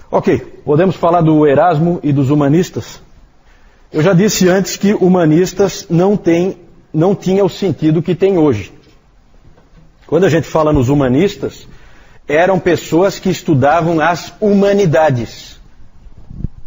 Ok, podemos falar do Erasmo e dos humanistas? Eu já disse antes que humanistas não tinha o sentido que tem hoje. Quando a gente fala nos humanistas, eram pessoas que estudavam as humanidades.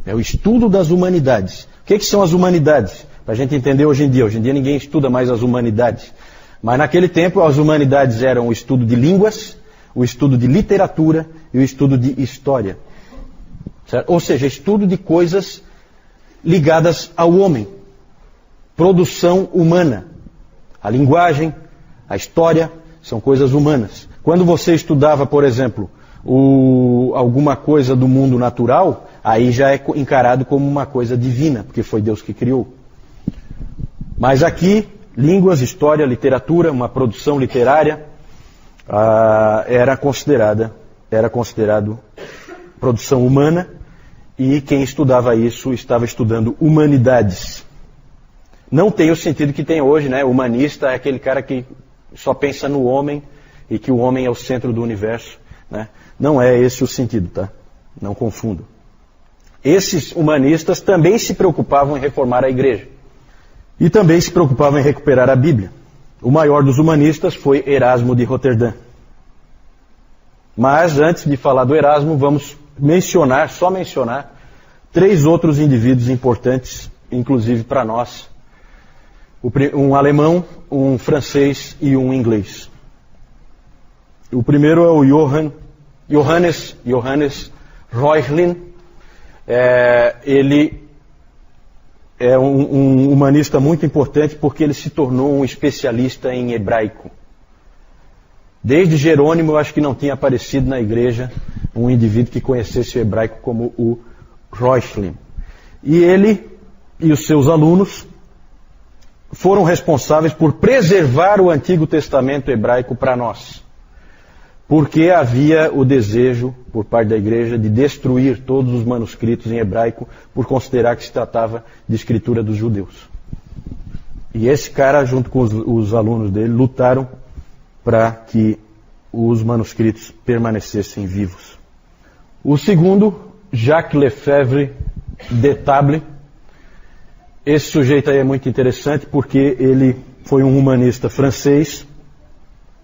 É o estudo das humanidades. O que são as humanidades? Para a gente entender hoje em dia. Hoje em dia ninguém estuda mais as humanidades. Mas naquele tempo as humanidades eram o estudo de línguas, o estudo de literatura e o estudo de história. Certo? Ou seja, estudo de coisas ligadas ao homem. Produção humana. A linguagem, a história, são coisas humanas. Quando você estudava, por exemplo, alguma coisa do mundo natural, aí já é encarado como uma coisa divina, porque foi Deus que criou. Mas aqui, línguas, história, literatura, uma produção literária, era considerado produção humana, e quem estudava isso estava estudando humanidades. Não tem o sentido que tem hoje, né? Humanista é aquele cara que só pensa no homem e que o homem é o centro do universo, né? Não é esse o sentido, tá? Não confundo. Esses humanistas também se preocupavam em reformar a igreja. E também se preocupavam em recuperar a Bíblia. O maior dos humanistas foi Erasmo de Roterdã. Mas antes de falar do Erasmo, vamos só mencionar 3 outros indivíduos importantes, inclusive para nós. Um alemão, um francês e um inglês. O primeiro é o Johannes Reuchlin. Ele é um humanista muito importante porque ele se tornou um especialista em hebraico. Desde Jerônimo, eu acho que não tinha aparecido na igreja um indivíduo que conhecesse o hebraico como o Reuchlin. E ele e os seus alunos foram responsáveis por preservar o Antigo Testamento hebraico para nós. Porque havia o desejo, por parte da igreja, de destruir todos os manuscritos em hebraico, por considerar que se tratava de escritura dos judeus. E esse cara, junto com os alunos dele, lutaram para que os manuscritos permanecessem vivos. O segundo, Jacques Lefebvre d'Etable. Esse sujeito aí é muito interessante porque ele foi um humanista francês,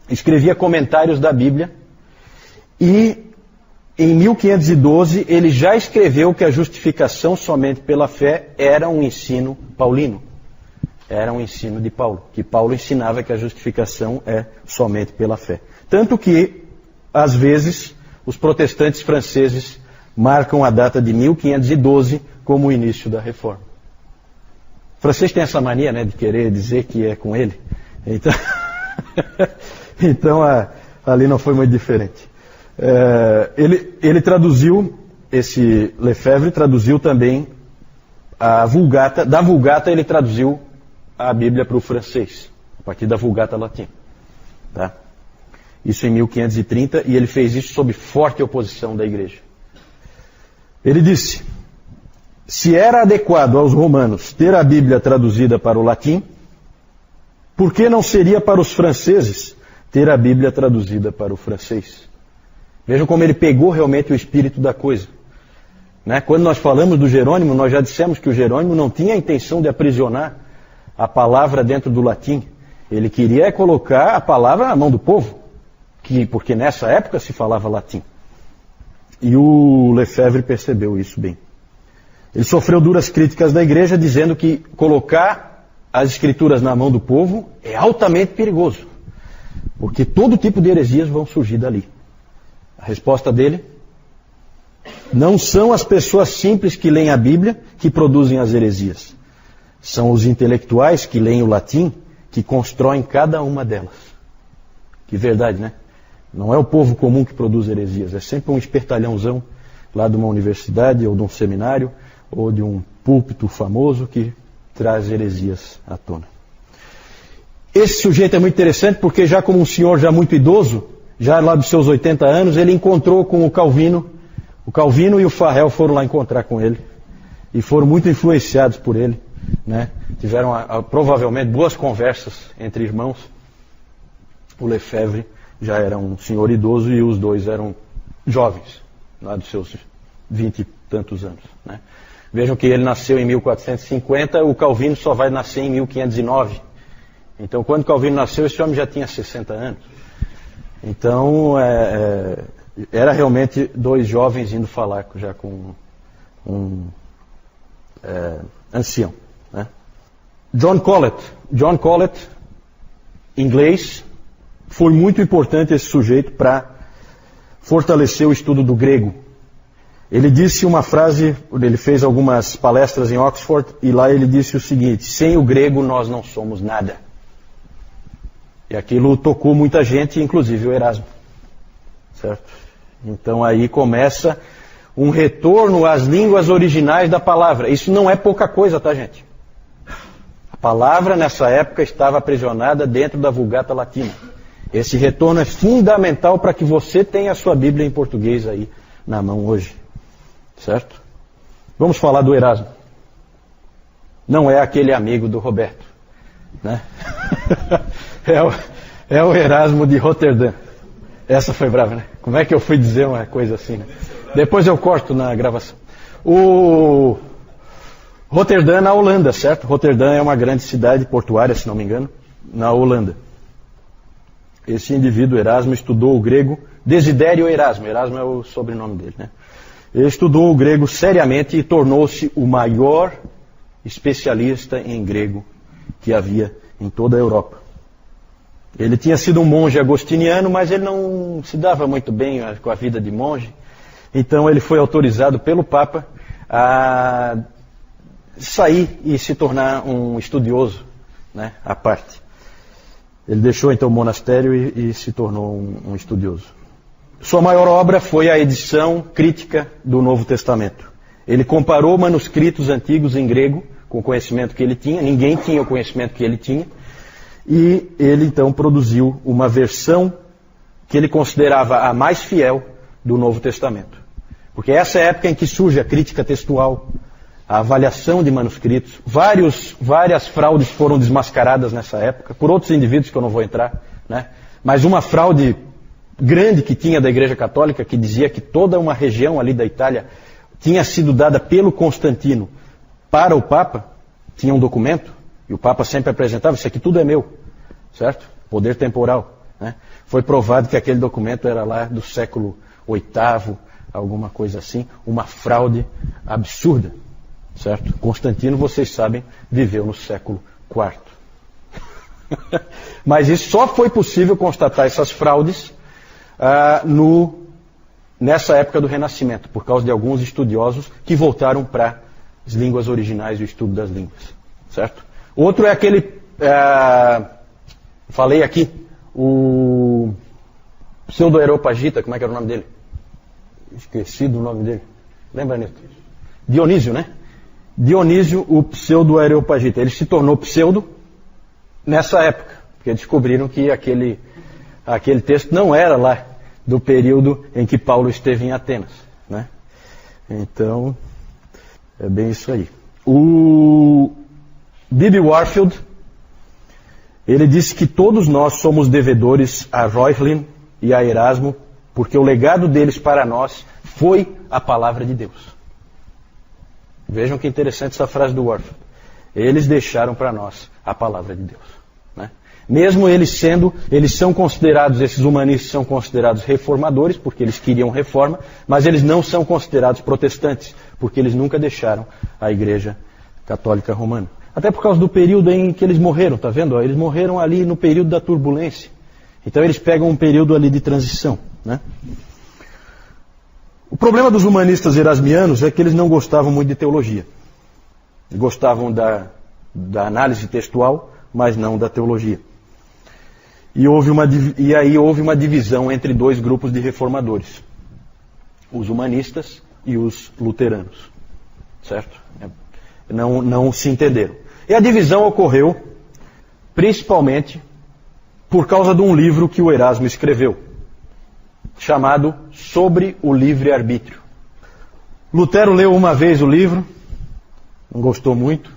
escrevia comentários da Bíblia e em 1512 ele já escreveu que a justificação somente pela fé era um ensino paulino. Era um ensino de Paulo, que Paulo ensinava que a justificação é somente pela fé. Tanto que, às vezes, os protestantes franceses marcam a data de 1512 como o início da Reforma. O francês tem essa mania, né, de querer dizer que é com ele. Então ali não foi muito diferente. Ele traduziu, esse Lefebvre traduziu também a Vulgata. Da Vulgata ele traduziu a Bíblia para o francês, a partir da Vulgata latina. Tá? Isso em 1530, e ele fez isso sob forte oposição da igreja. Ele disse: se era adequado aos romanos ter a Bíblia traduzida para o latim, por que não seria para os franceses ter a Bíblia traduzida para o francês? Vejam como ele pegou realmente o espírito da coisa. Né? Quando nós falamos do Jerônimo, nós já dissemos que o Jerônimo não tinha a intenção de aprisionar a palavra dentro do latim. Ele queria colocar a palavra na mão do povo, porque nessa época se falava latim. E o Lefebvre percebeu isso bem. Ele sofreu duras críticas da igreja, dizendo que colocar as escrituras na mão do povo é altamente perigoso, porque todo tipo de heresias vão surgir dali. A resposta dele: não são as pessoas simples que leem a Bíblia que produzem as heresias. São os intelectuais que leem o latim que constroem cada uma delas. Que verdade, né? Não é o povo comum que produz heresias, é sempre um espertalhãozão lá de uma universidade ou de um seminário ou de um púlpito famoso que traz heresias à tona. Esse sujeito é muito interessante porque já como um senhor já muito idoso, já lá dos seus 80 anos, ele encontrou com o Calvino. O Calvino e o Farel foram lá encontrar com ele e foram muito influenciados por ele. Né? Tiveram provavelmente boas conversas entre irmãos. O Lefebvre já era um senhor idoso e os dois eram jovens, lá dos seus 20 e tantos anos. Né? Vejam que ele nasceu em 1450, o Calvino só vai nascer em 1509. Então, quando Calvino nasceu, esse homem já tinha 60 anos. Então, era realmente dois jovens indo falar já com um ancião. Né? John Colet, inglês, foi muito importante esse sujeito para fortalecer o estudo do grego. Ele disse uma frase, ele fez algumas palestras em Oxford, e lá ele disse o seguinte: sem o grego nós não somos nada. E aquilo tocou muita gente, inclusive o Erasmo. Certo? Então aí começa um retorno às línguas originais da palavra. Isso não é pouca coisa, tá, gente? A palavra nessa época estava aprisionada dentro da Vulgata Latina. Esse retorno é fundamental para que você tenha a sua Bíblia em português aí na mão hoje. Certo? Vamos falar do Erasmo. Não é aquele amigo do Roberto. Né? É o Erasmo de Roterdã. Essa foi brava, né? Como é que eu fui dizer uma coisa assim, né? Depois eu corto na gravação. O Roterdã na Holanda, certo? Roterdã é uma grande cidade portuária, se não me engano, na Holanda. Esse indivíduo, Erasmo, estudou o grego. Desidério Erasmo. Erasmo é o sobrenome dele, né? Ele estudou o grego seriamente e tornou-se o maior especialista em grego que havia em toda a Europa. Ele tinha sido um monge agostiniano, mas ele não se dava muito bem com a vida de monge. Então ele foi autorizado pelo Papa a sair e se tornar um estudioso, né, à parte. Ele deixou então o monastério e se tornou um estudioso. Sua maior obra foi a edição crítica do Novo Testamento. Ele comparou manuscritos antigos em grego com o conhecimento que ele tinha. Ninguém tinha o conhecimento que ele tinha. E ele então produziu uma versão que ele considerava a mais fiel do Novo Testamento. Porque essa é a época em que surge a crítica textual, a avaliação de manuscritos. Várias fraudes foram desmascaradas nessa época, por outros indivíduos que eu não vou entrar, né? Mas uma fraude grande que tinha da Igreja Católica, que dizia que toda uma região ali da Itália tinha sido dada pelo Constantino para o Papa, tinha um documento, e o Papa sempre apresentava: isso aqui tudo é meu, certo? Poder temporal. Né? Foi provado que aquele documento era lá do século VIII, alguma coisa assim, uma fraude absurda, certo? Constantino, vocês sabem, viveu no século IV. Mas isso só foi possível constatar essas fraudes nessa época do Renascimento, por causa de alguns estudiosos que voltaram para as línguas originais e o estudo das línguas, certo? Outro é aquele, falei aqui, o pseudo-areopagita, como é que era o nome dele? Esqueci do nome dele. Lembra, Nito? Dionísio, né? Dionísio, o pseudo-areopagita. Ele se tornou pseudo nessa época, porque descobriram que aquele texto não era lá do período em que Paulo esteve em Atenas, né? Então, é bem isso aí. O B.B. Warfield, ele disse que todos nós somos devedores a Reuchlin e a Erasmo, porque o legado deles para nós foi a palavra de Deus. Vejam que interessante essa frase do Warfield. Eles deixaram para nós a palavra de Deus. Né? Mesmo eles são considerados, esses humanistas são considerados reformadores, porque eles queriam reforma, mas eles não são considerados protestantes, porque eles nunca deixaram a Igreja Católica Romana. Até por causa do período em que eles morreram, tá vendo? Eles morreram ali no período da turbulência. Então eles pegam um período ali de transição. Né? O problema dos humanistas erasmianos é que eles não gostavam muito de teologia. Eles gostavam da análise textual, mas não da teologia. E aí houve uma divisão entre dois grupos de reformadores. Os humanistas e os luteranos. Certo? Não se entenderam. E a divisão ocorreu principalmente por causa de um livro que o Erasmo escreveu, chamado Sobre o Livre-Arbítrio. Lutero leu uma vez o livro, não gostou muito.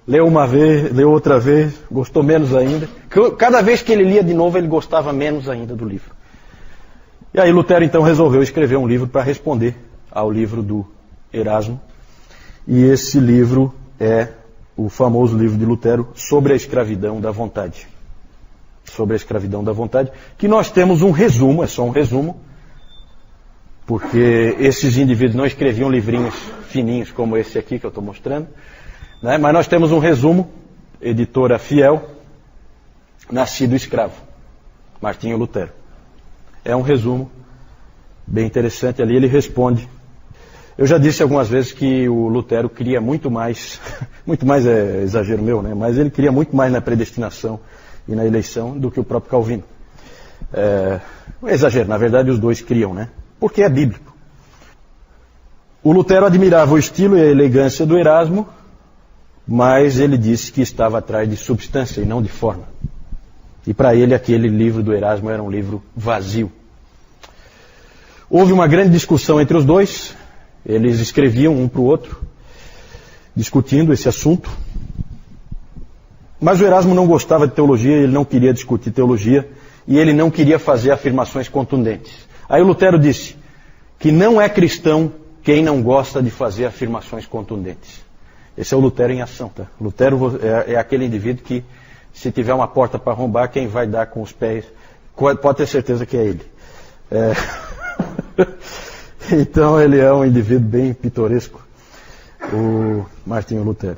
Leu uma vez, leu outra vez, gostou menos ainda. Cada vez que ele lia de novo, ele gostava menos ainda do livro. E aí Lutero então resolveu escrever um livro para responder ao livro do Erasmo. E esse livro é o famoso livro de Lutero sobre a escravidão da vontade. Sobre a escravidão da vontade, que nós temos um resumo, é só um resumo, porque esses indivíduos não escreviam livrinhos fininhos como esse aqui que eu estou mostrando, né? Mas nós temos um resumo, editora Fiel, Nascido Escravo, Martinho Lutero. É um resumo bem interessante ali, ele responde. Eu já disse algumas vezes que o Lutero queria muito mais, muito mais é exagero meu, né? Mas ele queria muito mais na predestinação e na eleição do que o próprio Calvino. É exagero, na verdade os dois criam, né? Porque é bíblico. O Lutero admirava o estilo e a elegância do Erasmo, mas ele disse que estava atrás de substância e não de forma. E para ele aquele livro do Erasmo era um livro vazio. Houve uma grande discussão entre os dois, eles escreviam um para o outro, discutindo esse assunto. Mas o Erasmo não gostava de teologia, ele não queria discutir teologia, e ele não queria fazer afirmações contundentes. Aí o Lutero disse que não é cristão quem não gosta de fazer afirmações contundentes. Esse é o Lutero em ação, tá? Lutero é aquele indivíduo que, se tiver uma porta para arrombar, quem vai dar com os pés, pode ter certeza que é ele. Então ele é um indivíduo bem pitoresco, o Martinho Lutero.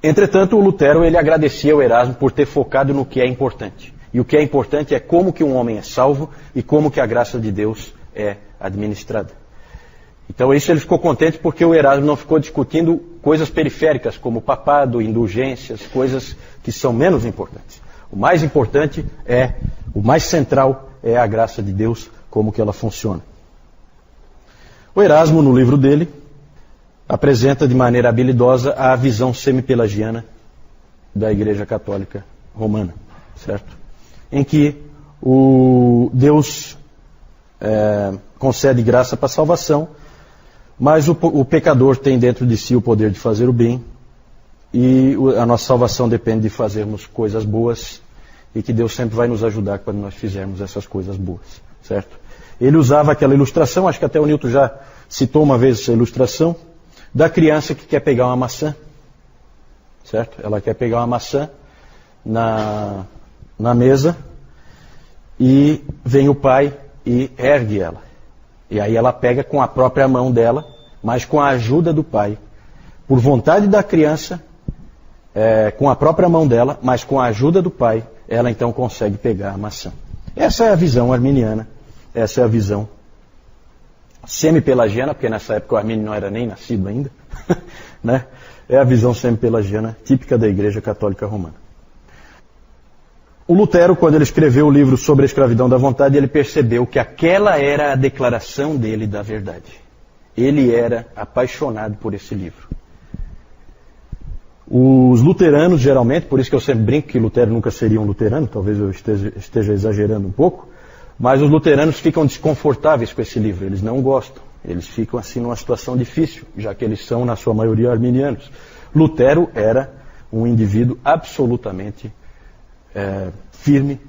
Entretanto, o Lutero ele agradecia ao Erasmo por ter focado no que é importante. E o que é importante é como que um homem é salvo e como que a graça de Deus é administrada. Então isso ele ficou contente porque o Erasmo não ficou discutindo coisas periféricas como papado, indulgências, coisas que são menos importantes. O mais importante o mais central é a graça de Deus, como que ela funciona. O Erasmo, no livro dele, apresenta de maneira habilidosa a visão semi-pelagiana da Igreja Católica Romana, certo? Em que o Deus concede graça para a salvação, mas o pecador tem dentro de si o poder de fazer o bem, e a nossa salvação depende de fazermos coisas boas, e que Deus sempre vai nos ajudar quando nós fizermos essas coisas boas, certo? Ele usava aquela ilustração, acho que até o Newton já citou uma vez essa ilustração, da criança que quer pegar uma maçã, certo? Ela quer pegar uma maçã na mesa, e vem o pai e ergue ela. E aí ela pega com a própria mão dela, mas com a ajuda do pai. Por vontade da criança, com a própria mão dela, mas com a ajuda do pai, ela então consegue pegar a maçã. Essa é a visão arminiana, essa é a visão semi-pelagiana, porque nessa época o Armínio não era nem nascido ainda, né? É a visão semi-pelagiana típica da Igreja Católica Romana. O Lutero, quando ele escreveu o livro sobre a escravidão da vontade, ele percebeu que aquela era a declaração dele da verdade. Ele era apaixonado por esse livro. Os luteranos, geralmente, por isso que eu sempre brinco que Lutero nunca seria um luterano, talvez eu esteja exagerando um pouco, mas os luteranos ficam desconfortáveis com esse livro, eles não gostam, eles ficam assim numa situação difícil, já que eles são, na sua maioria, arminianos. Lutero era um indivíduo absolutamente firme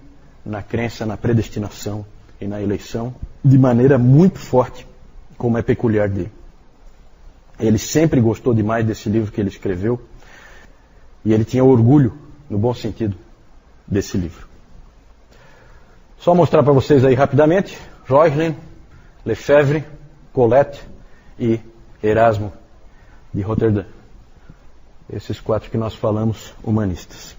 na crença, na predestinação e na eleição, de maneira muito forte, como é peculiar dele. Ele sempre gostou demais desse livro que ele escreveu, e ele tinha orgulho, no bom sentido, desse livro. Só mostrar para vocês aí rapidamente: Reuchlin, Lefebvre, Colette e Erasmo de Roterdã. Esses quatro que nós falamos, humanistas.